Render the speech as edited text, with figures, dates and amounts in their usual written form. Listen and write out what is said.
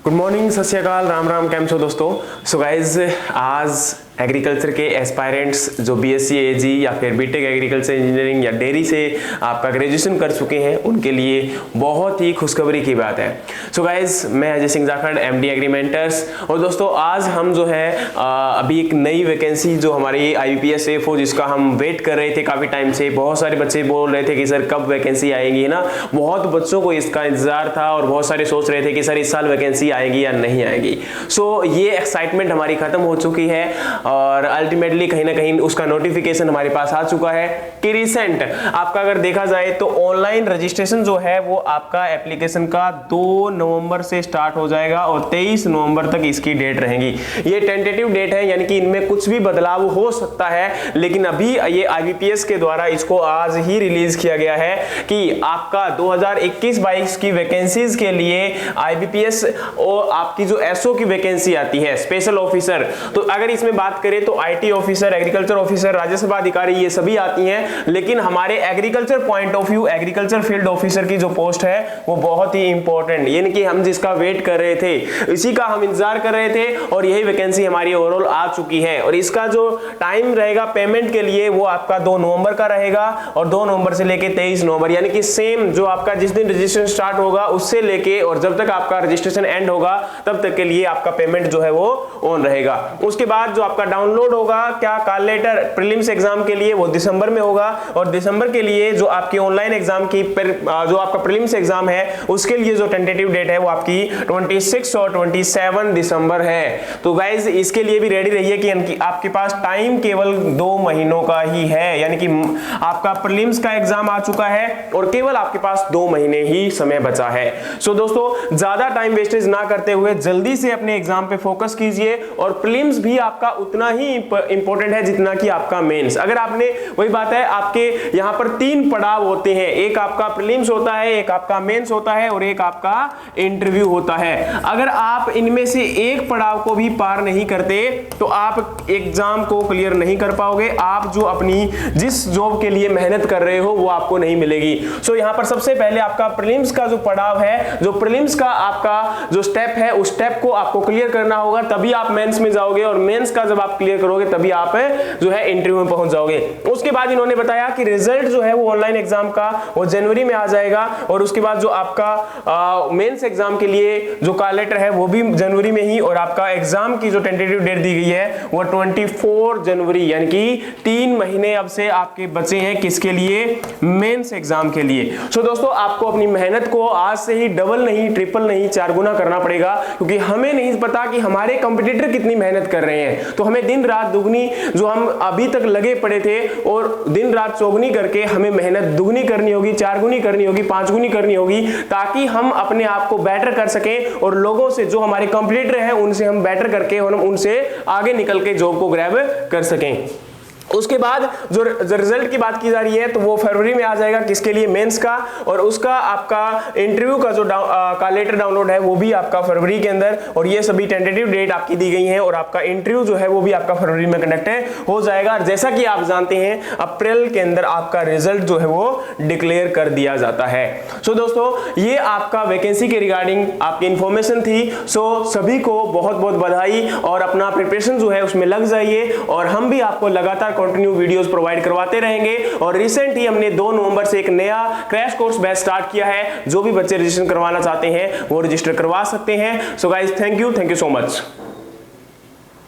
Good morning, सत श्री अकाल, Ram Ram, cam छो दोस्तों। सो गाइज, आज एग्रीकल्चर के एस्पायरेंट्स जो बीएससी एजी या फिर बीटेक एग्रीकल्चर इंजीनियरिंग या डेयरी से आपका ग्रेजुएशन कर चुके हैं उनके लिए बहुत ही खुशखबरी की बात है। सो गाइज, मैं Ajay Singh Jakhar, MD Agri Mentors. और दोस्तों, आज हम जो है अभी एक नई वैकेंसी जो हमारी IBPS AFO जिसका हम वेट कर रहे थे काफ़ी टाइम से, बहुत सारे बच्चे बोल रहे थे कि सर कब वैकेंसी आएगी, है ना। बहुत बच्चों को इसका इंतजार था और बहुत सारे सोच रहे थे कि सर इस साल वैकेंसी आएगी या नहीं आएगी। सो ये एक्साइटमेंट हमारी खत्म हो चुकी है और अल्टीमेटली कहीं ना कहीं उसका नोटिफिकेशन हमारे पास आ चुका है कि रिसेंट आपका अगर देखा जाए तो ऑनलाइन रजिस्ट्रेशन जो है वो आपका एप्लीकेशन का 2 नवंबर से स्टार्ट हो जाएगा और 23 नवंबर तक इसकी डेट रहेगी। ये टेंटेटिव डेट है, यानी कि इनमें कुछ भी बदलाव हो सकता है, लेकिन अभी ये IBPS के द्वारा इसको आज ही रिलीज किया गया है कि आपका 2021-22 की वैकेंसीज के लिए IBPS और आपकी जो SO की वैकेंसी आती है स्पेशल ऑफिसर, तो अगर इसमें बात करें तो IT ऑफिसर, एग्रीकल्चर ऑफिसर, राज्य सभा अधिकारी ये सभी आती हैं, लेकिन हमारे agriculture point of view agriculture field officer की जो पोस्ट है वो बहुत ही इंपॉर्टेंट, यानी कि हम जिसका वेट कर रहे थे, इसी का हम इंतजार कर रहे थे और यही वैकेंसी हमारी ओवरऑल आ चुकी है। और इसका जो टाइम रहेगा पेमेंट के लिए वो आपका 2 नवंबर का रहेगा और 2 नवंबर से लेके 23 नवंबर, यानी कि सेम जो आपका जिस दिन रजिस्ट्रेशन स्टार्ट होगा उससे लेके और जब तक आपका रजिस्ट्रेशन एंड होगा तब तक के लिए आपका पेमेंट जो है वो ऑन रहेगा। उसके बाद जो आपका डाउनलोड होगा क्या कॉल लेटर प्रीलिम्स एग्जाम के लिए वो दिसंबर में होगा और दिसंबर के लिए जो आपकी ऑनलाइन एग्जाम की जो आपका प्रीलिम्स एग्जाम है उसके लिए जो टेंटेटिव डेट है वो आपकी 26 और 27 दिसंबर है। तो गाइज, इसके लिए भी रेडी रहिए कि आपके पास टाइम केवल 2 महीनों का ही है, यानी कि आपका प्रीलिम्स का एग्जाम आ चुका है और केवल आपके पास 2 महीने ही समय बचा है। सो दोस्तों, ज्यादा टाइम वेस्टेज ना करते हुए जल्दी से अपने एग्जाम पे फोकस कीजिए और प्रीलिम्स भी आपका उतना ही इंपॉर्टेंट है जितना कि आपका मेंस। अगर आपने, वही बात है, आपके यहां पर 3 पड़ाव होते हैं, एक आपका प्रीलिम्स होता है, एक आपका मेंस होता है और एक आपका इंटरव्यू होता है। अगर आप इनमें से एक पड़ाव को भी पार नहीं करते तो आप एग्जाम को क्लियर नहीं कर पाओगे, आप जो अपनी जिस जॉब के लिए मेहनत कर रहे हो वो आपको नहीं मिलेगी। सो यहां पर सबसे पहले आपका प्रीलिम्स का जो पड़ाव है, जो प्रीलिम्स का आपका जो स्टेप है उस स्टेप को आपको क्लियर करना होगा, तभी आप मेंस में जाओगे और मेंस का जब आप क्लियर करोगे तभी आप जो है इंटरव्यू में पहुंच जाओगे। उसके बाद इन्होंने बताया कि रिजल्ट जो है वो ऑनलाइन एग्जाम का वो जनवरी में आ जाएगा और उसके बाद जो आपका मेंस एग्जाम के लिए जो कॉल लेटर है वो भी जनवरी में ही, और आपका एग्जाम की जो टेंटेटिव डेट दी गई है वो 24 जनवरी, यानी कि 3 महीने अब से आपके बचे हैं किसके लिए, मेंस एग्जाम के लिए। सो दोस्तों, आपको अपनी मेहनत को आज से ही डबल नहीं, ट्रिपल नहीं, 4 गुना करना पड़ेगा, क्योंकि हमें नहीं पता कि हमारे कंपटीटर कितनी मेहनत कर रहे हैं। तो हमें दिन रात दुगनी, जो हम अभी तक लगे पड़े थे, और दिन रात चौगुनी करके हमें मेहनत दुगनी करनी होगी, 4 गुनी करनी होगी, 5 गुनी करनी होगी, ताकि हम अपने आप को बेटर कर सकें और लोगों से, जो हमारे कंपटीटर हैं उनसे हम बेटर करके और हम उनसे आगे निकल के जॉब को ग्रैब कर सकें। उसके बाद जो रिजल्ट की बात की जा रही है तो वो फरवरी में आ जाएगा, किसके लिए, मेंस का, और उसका आपका इंटरव्यू का जो कॉल लेटर डाउनलोड है वो भी आपका फरवरी के अंदर, और ये सभी टेंटेटिव डेट आपकी दी गई हैं और आपका इंटरव्यू जो है वो भी आपका फरवरी में कंडक्ट हो जाएगा। और जैसा कि आप जानते हैं अप्रैल के अंदर आपका रिजल्ट जो है वो डिक्लेयर कर दिया जाता है। सो दोस्तों, ये आपका वैकेंसी के रिगार्डिंग आपकी इंफॉर्मेशन थी। सो सभी को बहुत बहुत बधाई और अपना प्रिपरेशन जो है उसमें लग जाइए और हम भी आपको लगातार कंटिन्यू वीडियोस प्रोवाइड करवाते रहेंगे। और रिसेंट ही हमने 2 नवंबर से एक नया क्रैश कोर्स बैच स्टार्ट किया है, जो भी बच्चे रजिस्ट्रेशन करवाना चाहते हैं वो रजिस्टर करवा सकते हैं। So guys, thank you so much.